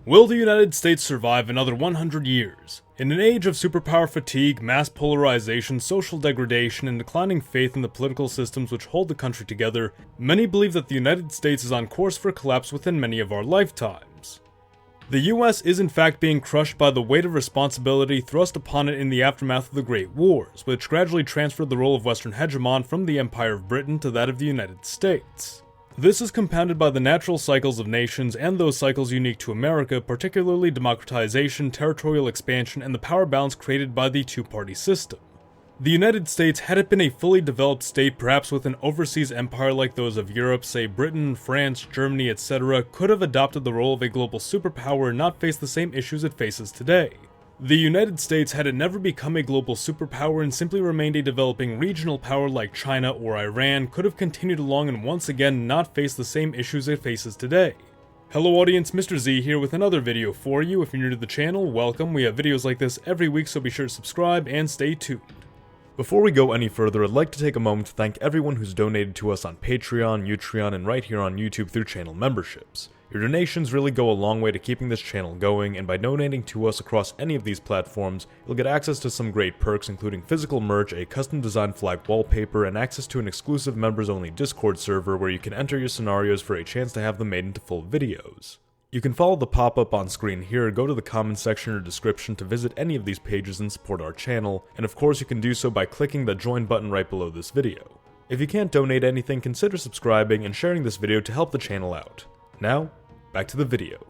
Will the United States survive another 100 years? In an age of superpower fatigue, mass polarization, social degradation, and declining faith in the political systems which hold the country together, many believe that the United States is on course for collapse within many of our lifetimes. The US is in fact being crushed by the weight of responsibility thrust upon it in the aftermath of the Great Wars, which gradually transferred the role of Western hegemon from the Empire of Britain to that of the United States. This is compounded by the natural cycles of nations and those cycles unique to America, particularly democratization, territorial expansion, and the power balance created by the two-party system. The United States, had it been a fully developed state, perhaps with an overseas empire like those of Europe, say Britain, France, Germany, etc., could have adopted the role of a global superpower and not face the same issues it faces today. The United States, had it never become a global superpower and simply remained a developing regional power like China or Iran, could have continued along and once again not face the same issues it faces today. Hello audience, Mr. Z here with another video for you. If you're new to the channel, welcome. We have videos like this every week, so be sure to subscribe and stay tuned. Before we go any further, I'd like to take a moment to thank everyone who's donated to us on Patreon, Utreon, and right here on YouTube through channel memberships. Your donations really go a long way to keeping this channel going, and by donating to us across any of these platforms, you'll get access to some great perks including physical merch, a custom designed flag wallpaper, and access to an exclusive members-only Discord server where you can enter your scenarios for a chance to have them made into full videos. You can follow the pop-up on screen here, or go to the comment section or description to visit any of these pages and support our channel, and of course you can do so by clicking the join button right below this video. If you can't donate anything, consider subscribing and sharing this video to help the channel out. Now, back to the video.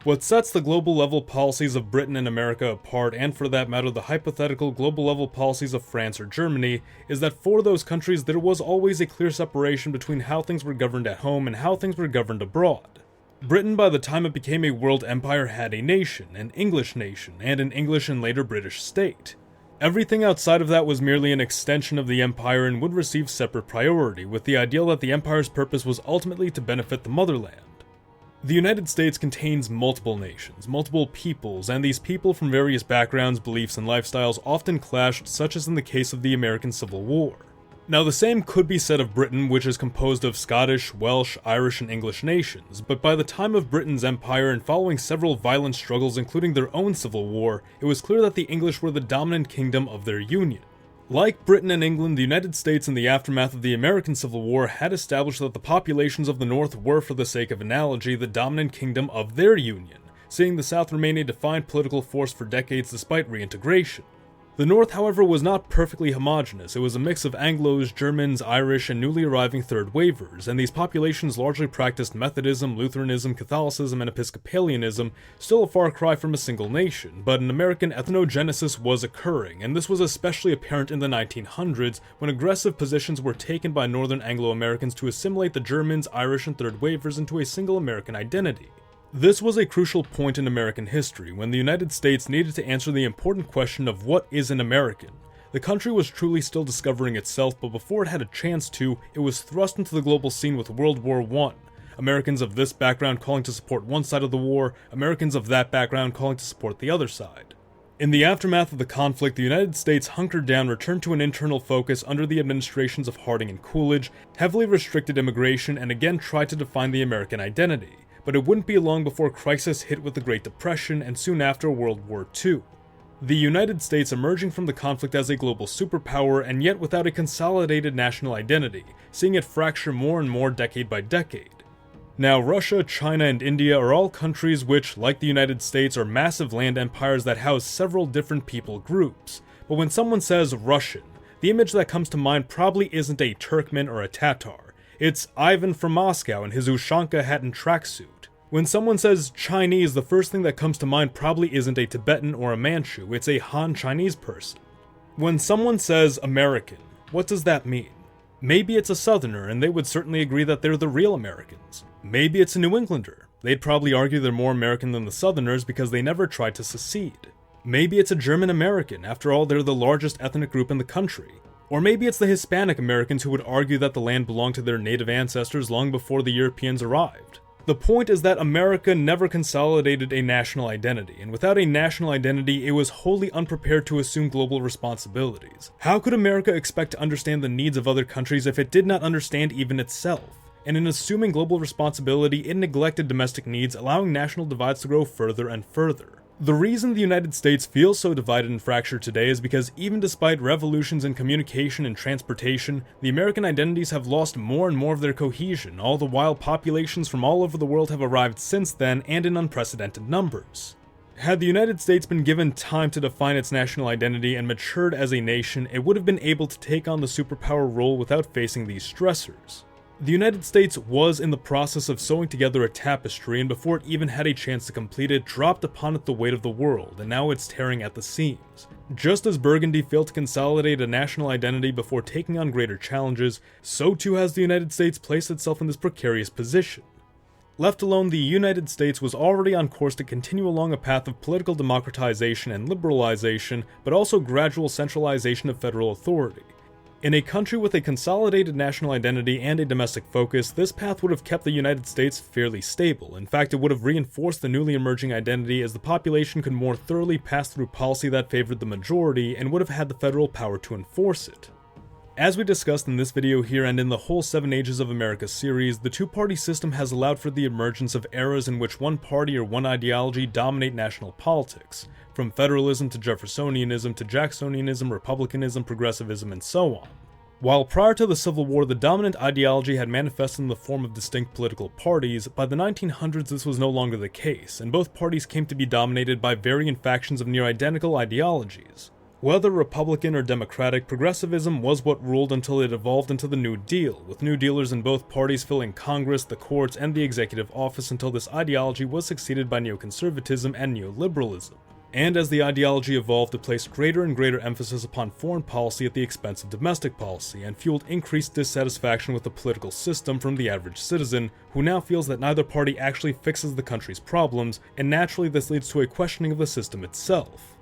What sets the global level policies of Britain and America apart, and for that matter the hypothetical global level policies of France or Germany, is that for those countries there was always a clear separation between how things were governed at home and how things were governed abroad. Britain, by the time it became a world empire, had a nation, an English nation, and an English and later British state. Everything outside of that was merely an extension of the empire and would receive separate priority, with the ideal that the empire's purpose was ultimately to benefit the motherland. The United States contains multiple nations, multiple peoples, and these people from various backgrounds, beliefs, and lifestyles often clashed, such as in the case of the American Civil War. Now, the same could be said of Britain, which is composed of Scottish, Welsh, Irish, and English nations, but by the time of Britain's empire and following several violent struggles including their own civil war, it was clear that the English were the dominant kingdom of their union. Like Britain and England, the United States in the aftermath of the American Civil War had established that the populations of the North were, for the sake of analogy, the dominant kingdom of their union, seeing the South remain a defined political force for decades despite reintegration. The North, however, was not perfectly homogeneous. It was a mix of Anglos, Germans, Irish, and newly arriving third wavers, and these populations largely practiced Methodism, Lutheranism, Catholicism, and Episcopalianism, still a far cry from a single nation, but an American ethnogenesis was occurring, and this was especially apparent in the 1900s, when aggressive positions were taken by Northern Anglo-Americans to assimilate the Germans, Irish, and third wavers into a single American identity. This was a crucial point in American history, when the United States needed to answer the important question of what is an American. The country was truly still discovering itself, but before it had a chance to, it was thrust into the global scene with World War I. Americans of this background calling to support one side of the war, Americans of that background calling to support the other side. In the aftermath of the conflict, the United States hunkered down, returned to an internal focus under the administrations of Harding and Coolidge, heavily restricted immigration, and again tried to define the American identity. But it wouldn't be long before crisis hit with the Great Depression and soon after World War II. The United States emerging from the conflict as a global superpower and yet without a consolidated national identity, seeing it fracture more and more decade by decade. Now, Russia, China, and India are all countries which, like the United States, are massive land empires that house several different people groups. But when someone says Russian, the image that comes to mind probably isn't a Turkmen or a Tatar. It's Ivan from Moscow in his Ushanka hat and tracksuit. When someone says Chinese, the first thing that comes to mind probably isn't a Tibetan or a Manchu, it's a Han Chinese person. When someone says American, what does that mean? Maybe it's a Southerner, and they would certainly agree that they're the real Americans. Maybe it's a New Englander. They'd probably argue they're more American than the Southerners because they never tried to secede. Maybe it's a German American, after all they're the largest ethnic group in the country. Or maybe it's the Hispanic Americans who would argue that the land belonged to their native ancestors long before the Europeans arrived. The point is that America never consolidated a national identity, and without a national identity, it was wholly unprepared to assume global responsibilities. How could America expect to understand the needs of other countries if it did not understand even itself? and in assuming global responsibility, it neglected domestic needs, allowing national divides to grow further and further. The reason the United States feels so divided and fractured today is because even despite revolutions in communication and transportation, the American identities have lost more and more of their cohesion, all the while populations from all over the world have arrived since then and in unprecedented numbers. Had the United States been given time to define its national identity and matured as a nation, it would have been able to take on the superpower role without facing these stressors. The United States was in the process of sewing together a tapestry, and before it even had a chance to complete it, dropped upon it the weight of the world, and now it's tearing at the seams. Just as Burgundy failed to consolidate a national identity before taking on greater challenges, so too has the United States placed itself in this precarious position. Left alone, the United States was already on course to continue along a path of political democratization and liberalization, but also gradual centralization of federal authority. In a country with a consolidated national identity and a domestic focus, this path would have kept the United States fairly stable. In fact, it would have reinforced the newly emerging identity, as the population could more thoroughly pass through policy that favored the majority and would have had the federal power to enforce it. As we discussed in this video here and in the whole 7 Ages of America series, the two-party system has allowed for the emergence of eras in which one party or one ideology dominate national politics, from federalism to Jeffersonianism to Jacksonianism, republicanism, progressivism, and so on. While prior to the Civil War, the dominant ideology had manifested in the form of distinct political parties, by the 1900s this was no longer the case, and both parties came to be dominated by varying factions of near-identical ideologies. Whether Republican or Democratic, progressivism was what ruled until it evolved into the New Deal, with New Dealers in both parties filling Congress, the courts, and the executive office until this ideology was succeeded by neoconservatism and neoliberalism. And as the ideology evolved, it placed greater and greater emphasis upon foreign policy at the expense of domestic policy, and fueled increased dissatisfaction with the political system from the average citizen, who now feels that neither party actually fixes the country's problems, and naturally this leads to a questioning of the system itself.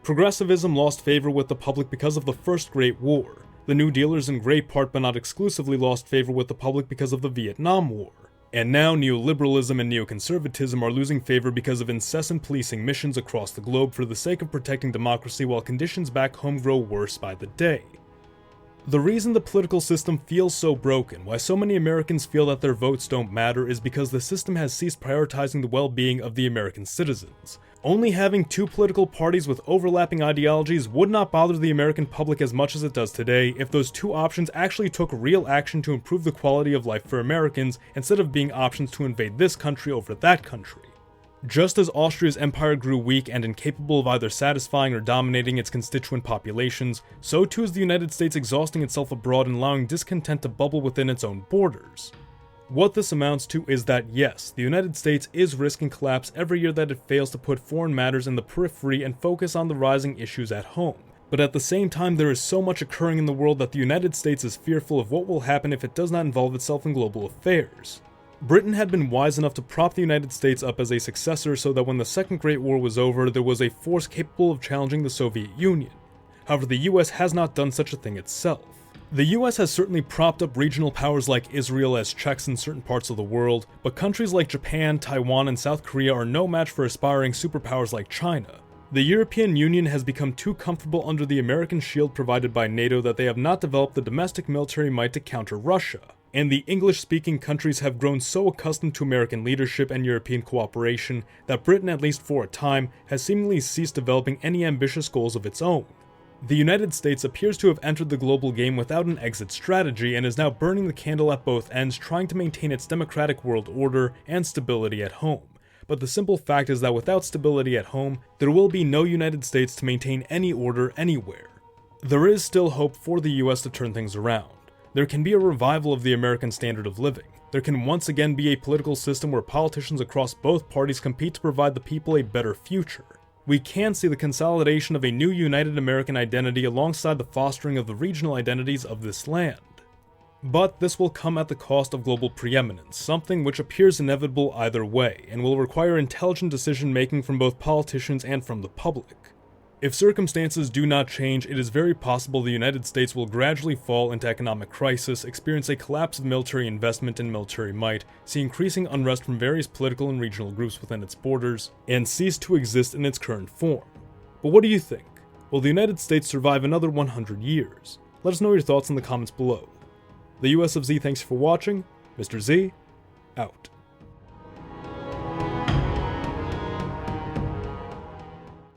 Progressivism lost favor with the public because of the First Great War. The New Dealers in great part but not exclusively lost favor with the public because of the Vietnam War. And now neoliberalism and neoconservatism are losing favor because of incessant policing missions across the globe for the sake of protecting democracy, while conditions back home grow worse by the day. The reason the political system feels so broken, why so many Americans feel that their votes don't matter, is because the system has ceased prioritizing the well-being of the American citizens. Only having 2 political parties with overlapping ideologies would not bother the American public as much as it does today if those 2 options actually took real action to improve the quality of life for Americans, instead of being options to invade this country over that country. Just as Austria's empire grew weak and incapable of either satisfying or dominating its constituent populations, so too is the United States exhausting itself abroad and allowing discontent to bubble within its own borders. What this amounts to is that yes, the United States is risking collapse every year that it fails to put foreign matters in the periphery and focus on the rising issues at home. But at the same time, there is so much occurring in the world that the United States is fearful of what will happen if it does not involve itself in global affairs. Britain had been wise enough to prop the United States up as a successor so that when the Second Great War was over, there was a force capable of challenging the Soviet Union. However, the US has not done such a thing itself. The US has certainly propped up regional powers like Israel as checks in certain parts of the world, but countries like Japan, Taiwan, and South Korea are no match for aspiring superpowers like China. The European Union has become too comfortable under the American shield provided by NATO that they have not developed the domestic military might to counter Russia. And the English-speaking countries have grown so accustomed to American leadership and European cooperation that Britain, at least for a time, has seemingly ceased developing any ambitious goals of its own. The United States appears to have entered the global game without an exit strategy and is now burning the candle at both ends, trying to maintain its democratic world order and stability at home. But the simple fact is that without stability at home, there will be no United States to maintain any order anywhere. There is still hope for the US to turn things around. There can be a revival of the American standard of living. There can once again be a political system where politicians across both parties compete to provide the people a better future. We can see the consolidation of a new united American identity alongside the fostering of the regional identities of this land. But this will come at the cost of global preeminence, something which appears inevitable either way, and will require intelligent decision-making from both politicians and from the public. If circumstances do not change, it is very possible the United States will gradually fall into economic crisis, experience a collapse of military investment and military might, see increasing unrest from various political and regional groups within its borders, and cease to exist in its current form. But what do you think? Will the United States survive another 100 years? Let us know your thoughts in the comments below. The US of Z thanks you for watching, Mr. Z, out.